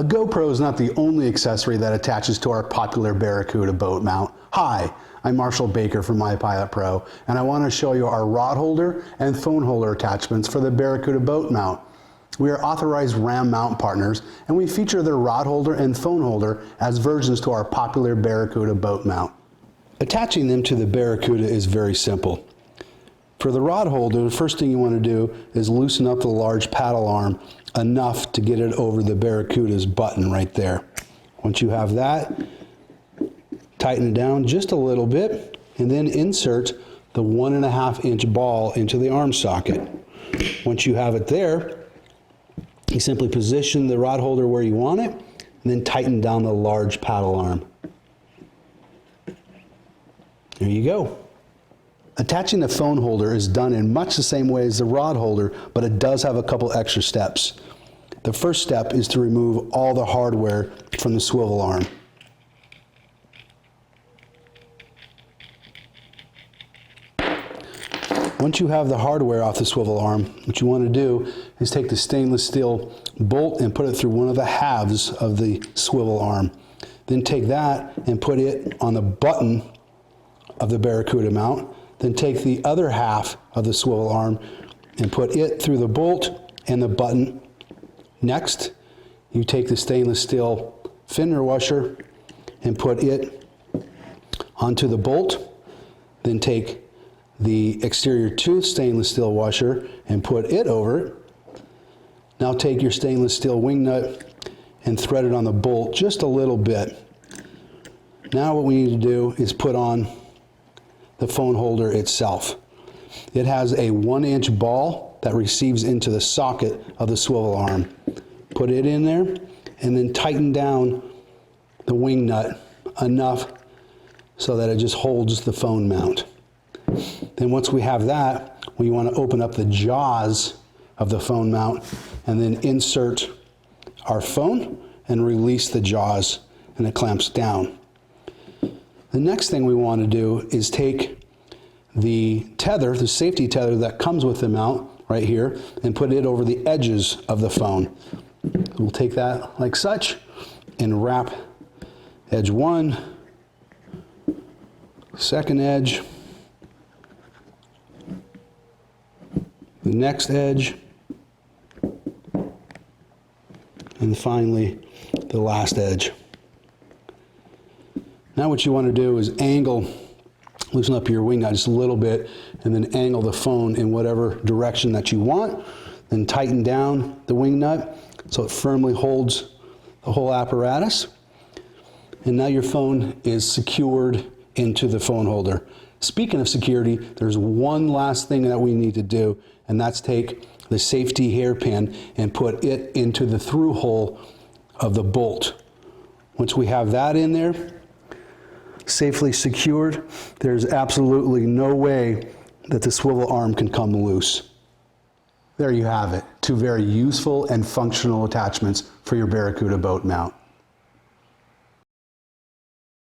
A GoPro is not the only accessory that attaches to our popular Barracuda boat mount. Hi, I'm Marshall Baker from MyPiltoPro, and I want to show you our rod holder and phone holder attachments for the Barracuda boat mount. We are authorized RAM mount partners, and we feature their rod holder and phone holder as versions to our popular Barracuda boat mount. Attaching them to the Barracuda is very simple. For the rod holder, the first thing you want to do is loosen up the large paddle arm enough to get it over the Barracuda's button right there. Once you have that, tighten it down just a little bit and then insert the 1.5 inch ball into the arm socket. Once you have it there, you simply position the rod holder where you want it and then tighten down the large paddle arm. There you go. Attaching the phone holder is done in much the same way as the rod holder, but it does have a couple extra steps. The first step is to remove all the hardware from the swivel arm. Once you have the hardware off the swivel arm, what you want to do is take the stainless steel bolt and put it through one of the halves of the swivel arm. Then take that and put it on the button of the Barracuda mount. Then take the other half of the swivel arm and put it through the bolt and the button. Next, you take the stainless steel fender washer and put it onto the bolt. Then take the exterior tooth stainless steel washer and put it over it. Now take your stainless steel wing nut and thread it on the bolt just a little bit. Now what we need to do is put on the phone holder itself. It has a 1 inch ball that receives into the socket of the swivel arm. Put it in there and then tighten down the wing nut enough so that it just holds the phone mount. Then once we have that, we want to open up the jaws of the phone mount and then insert our phone and release the jaws, and it clamps down. The next thing we want to do is take the tether, the safety tether that comes with the mount right here, and put it over the edges of the phone. We'll take that like such and wrap edge 1, second edge, the next edge, and finally the last edge. Now what you want to do is loosen up your wing nut just a little bit and then angle the phone in whatever direction that you want. Then tighten down the wing nut so it firmly holds the whole apparatus. And now your phone is secured into the phone holder. Speaking of security, there's one last thing that we need to do, and that's take the safety hairpin and put it into the through hole of the bolt. Once we have that in there, safely secured, there's absolutely no way that the swivel arm can come loose. There you have it, 2 very useful and functional attachments for your Barracuda boat mount.